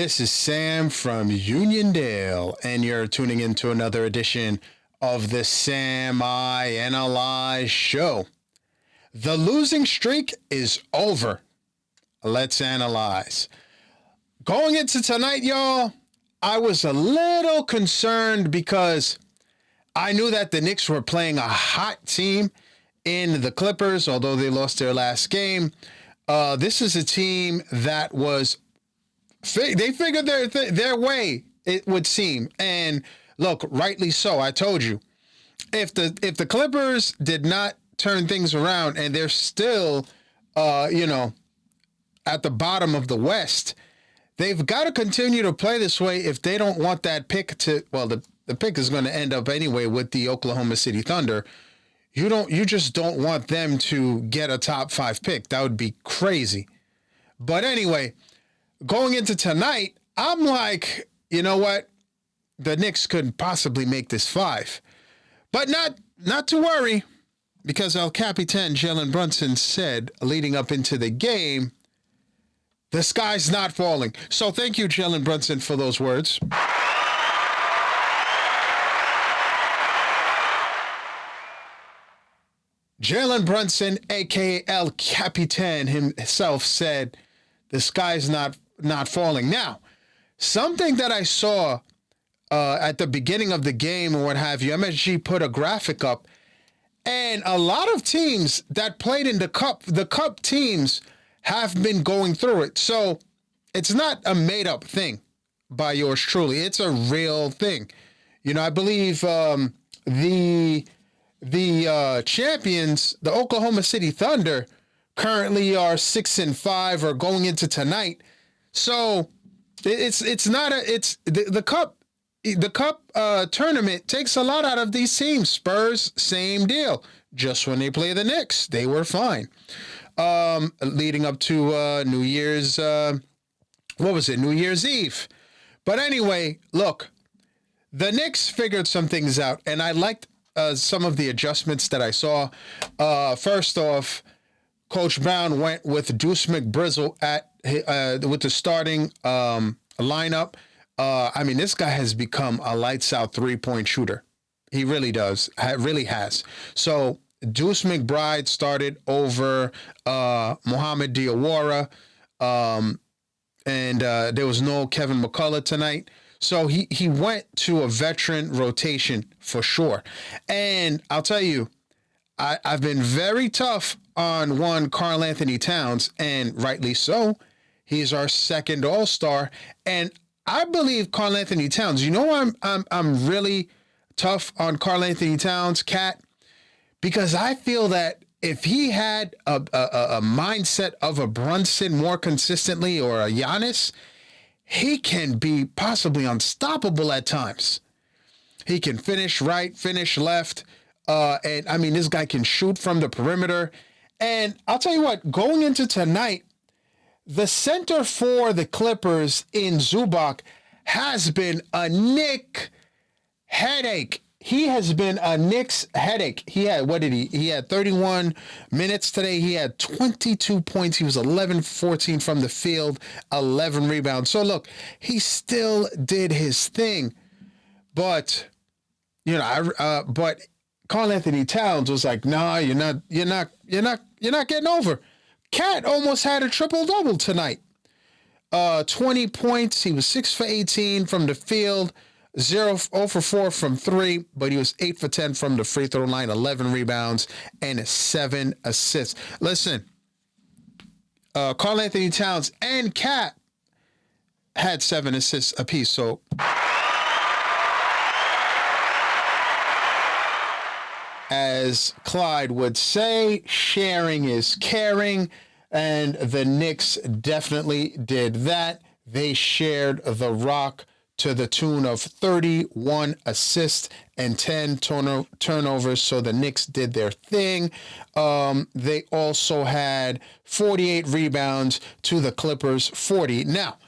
This is Sam from Uniondale, and you're tuning into another edition of the Sam I Analyze Show. The losing streak is over. Let's analyze. Going into tonight, y'all, I was a little concerned because I knew that the Knicks were playing a hot team in the Clippers, although they lost their last game. This is a team that was they figured their way, it would seem. And look, rightly so. I told you, if the Clippers did not turn things around and they're still, at the bottom of the West, they've got to continue to play this way if they don't want that pick to. Well, the pick is going to end up anyway with the Oklahoma City Thunder. You just don't want them to get a top 5 pick. That would be crazy. But anyway, going into tonight, I'm like, you know what? The Knicks could possibly make this 5. But not to worry, because El Capitan Jalen Brunson said leading up into the game, the sky's not falling. So thank you, Jalen Brunson, for those words. Jalen Brunson, a.k.a. El Capitan himself, said the sky's not falling. Now, something that I saw at the beginning of the game or what have you, MSG put a graphic up, and a lot of teams that played in the Cup teams have been going through it. So it's not a made-up thing by yours truly. It's a real thing. I believe the champions, the Oklahoma City Thunder, currently are 6-5 or going into tonight. So the Cup tournament takes a lot out of these teams. Spurs, same deal. Just when they play the Knicks, they were fine. Leading up to New Year's Eve. But anyway, look, the Knicks figured some things out, and I liked some of the adjustments that I saw. First off, Coach Brown went with Deuce McBrizzle with the starting lineup. This guy has become a lights-out three-point shooter. He really does. Really has. So Deuce McBride started over Mohamed Diawara, and there was no Kevin McCullough tonight. So he went to a veteran rotation for sure. And I'll tell you, I've been very tough on Karl-Anthony Towns, and rightly so. He's our second All-Star, and I believe Karl-Anthony Towns. I'm really tough on Karl-Anthony Towns, Cat, because I feel that if he had a mindset of a Brunson more consistently or a Giannis, he can be possibly unstoppable at times. He can finish right, finish left. This guy can shoot from the perimeter. And I'll tell you what, going into tonight, the center for the Clippers in Zubac has been a Knick headache. He has been a Knicks headache. He had 31 minutes today. He had 22 points. He was 11-14 from the field, 11 rebounds. So look, he still did his thing. But, but Karl-Anthony Towns was like, nah, you're not getting over. Cat almost had a triple-double tonight. 20 points. He was 6 for 18 from the field. 0 for 4 from 3, but he was 8 for 10 from the free throw line, 11 rebounds, and 7 assists. Listen, Karl-Anthony Towns and Cat had 7 assists apiece. So as Clyde would say, sharing is caring, and the Knicks definitely did that. They shared the rock to the tune of 31 assists and 10 turnovers. So the Knicks did their thing. They also had 48 rebounds to the Clippers 40. Now,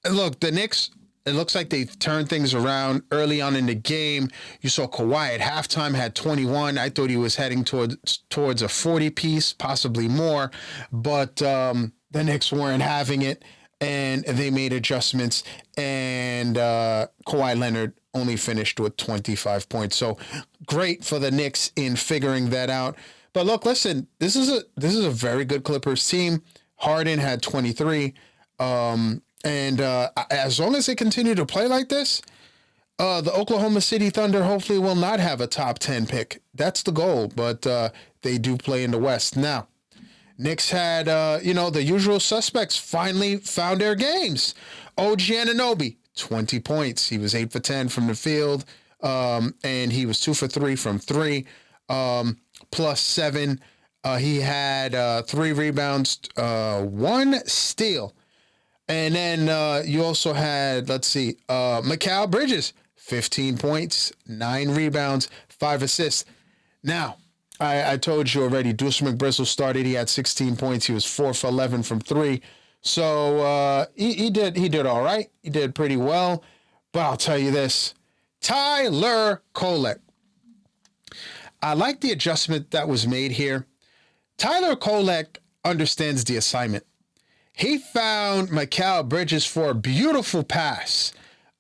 look, the Knicks, it looks like they turned things around early on in the game. You saw Kawhi at halftime had 21. I thought he was heading towards a 40 piece, possibly more, but the Knicks weren't having it. and they made adjustments, and Kawhi Leonard only finished with 25 points. So great for the Knicks in figuring that out. But look, listen, this is a very good Clippers team. Harden had 23, and as long as they continue to play like this, the Oklahoma City Thunder hopefully will not have a top 10 pick. That's the goal, but they do play in the West now. Knicks had, the usual suspects finally found their games. OG Anunoby, 20 points. He was 8 for 10 from the field, and he was 2 for 3 from 3, plus 7. He had 3 rebounds, 1 steal. And then you also had, Mikal Bridges, 15 points, 9 rebounds, 5 assists. Now, I told you already, Deuce McBrizzle started. He had 16 points. He was 4 for 11 from 3. So he did all right. He did pretty well. But I'll tell you this, Tyler Kolek. I like the adjustment that was made here. Tyler Kolek understands the assignment. He found Mikal Bridges for a beautiful pass.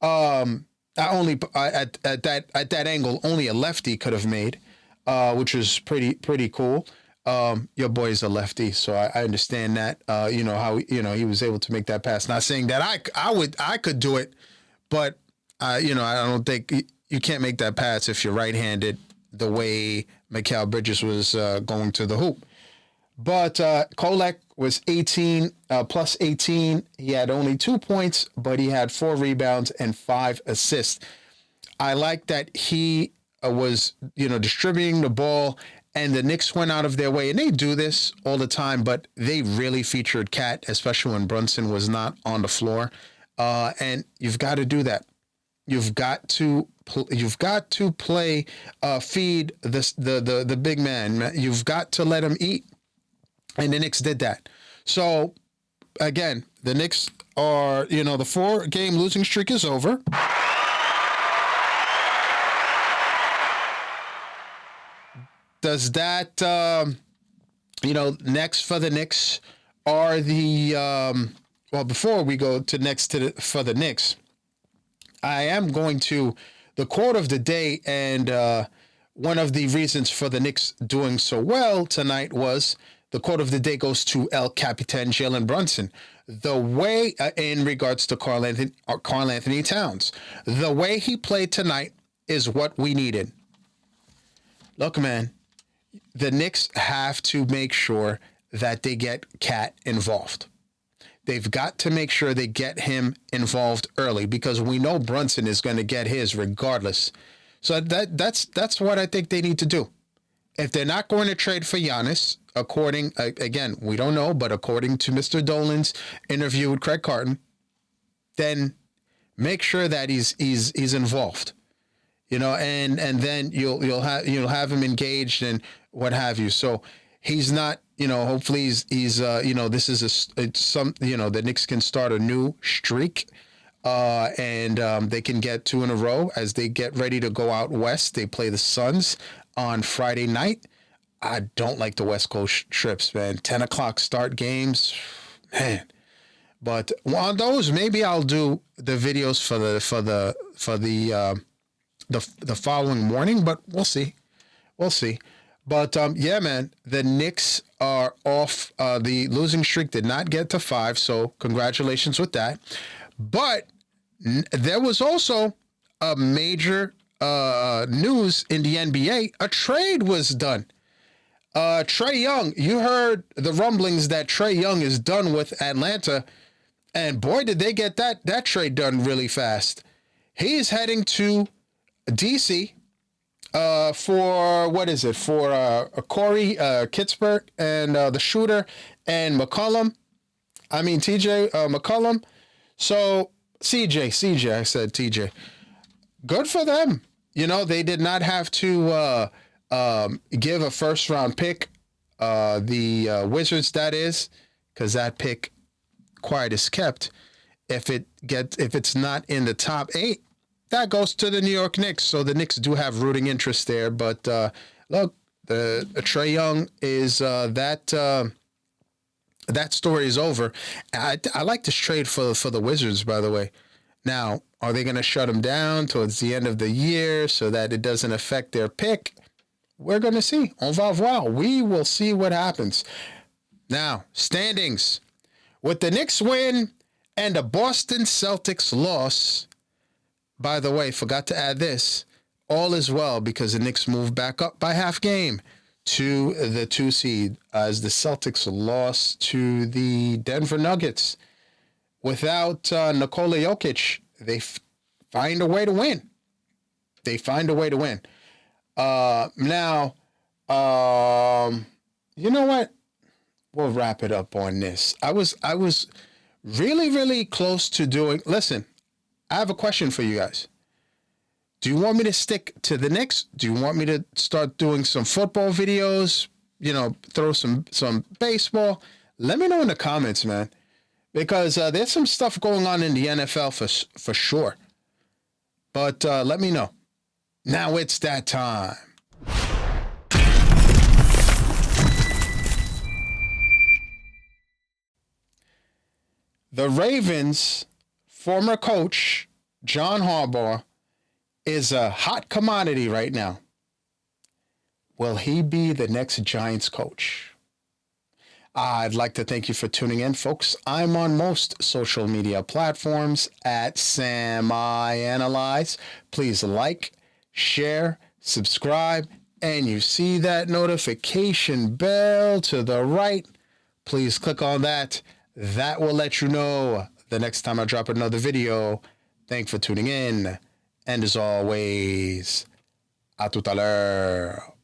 At that angle, only a lefty could have made, which was pretty cool. Your boy is a lefty, so I understand that. How he was able to make that pass. Not saying that I could do it, but I don't think you can't make that pass if you're right-handed the way Mikal Bridges was going to the hoop. But Kolek was 18 plus 18. He had only 2 points, but he had 4 rebounds and 5 assists. I like that he was distributing the ball, and the Knicks went out of their way, and they do this all the time, but they really featured Cat, especially when Brunson was not on the floor. And you've got to do that. You've got to play, feed the big man. You've got to let him eat. And the Knicks did that. So, again, the Knicks are, the 4-game losing streak is over. Does that, next for the Knicks are the, before we go to next for the Knicks, I am going to the quote of the day, and one of the reasons for the Knicks doing so well tonight was, the quote of the day goes to El Capitan Jalen Brunson. The way, in regards to Karl-Anthony Towns, the way he played tonight is what we needed. Look, man, the Knicks have to make sure that they get Cat involved. They've got to make sure they get him involved early, because we know Brunson is going to get his regardless. So that's what I think they need to do. If they're not going to trade for Giannis, again, we don't know, but according to Mr. Dolan's interview with Craig Carton, then make sure that he's involved, and then you'll have him engaged and what have you. So he's not, hopefully he's this is the Knicks can start a new streak, and they can get 2 in a row as they get ready to go out west. They play the Suns on Friday night. I don't like the West Coast trips, man. 10 o'clock start games, man. But on those, maybe I'll do the videos for the following morning. But we'll see. But yeah, man, the Knicks are off. The losing streak did not get to 5, so congratulations with that. But there was also a major news in the NBA. A trade was done. Trae Young, you heard the rumblings that Trae Young is done with Atlanta, and boy, did they get that trade done really fast. He is heading to DC for Corey Kispert and the shooter, and McCollum. TJ McCollum. So CJ, I said TJ. Good for them. They did not have to give a first round pick, the Wizards, that is, because that pick quiet is kept. If it's not in the top 8, that goes to the New York Knicks. So the Knicks do have rooting interest there. But look, the Trae Young is that that story is over. I like this trade for the Wizards, by the way. Now, are they going to shut him down towards the end of the year so that it doesn't affect their pick? We're going to see. On va voir. We will see what happens. Now, standings. With the Knicks win and the Boston Celtics loss, by the way, forgot to add this, all is well because the Knicks moved back up by half game to the 2 seed as the Celtics lost to the Denver Nuggets. Without Nikola Jokic, they find a way to win. They find a way to win. Now, you know what? We'll wrap it up on this. I was really, really close to doing... Listen, I have a question for you guys. Do you want me to stick to the Knicks? Do you want me to start doing some football videos? You know, throw some baseball? Let me know in the comments, man. Because there's some stuff going on in the NFL for sure. But let me know. Now it's that time. The Ravens' former coach, John Harbaugh, is a hot commodity right now. Will he be the next Giants coach? I'd like to thank you for tuning in, folks. I'm on most social media platforms at Sam I Analyze. Please like, share, subscribe, and you see that notification bell to the right. Please click on that. That will let you know the next time I drop another video. Thanks for tuning in. And as always, à tout à l'heure.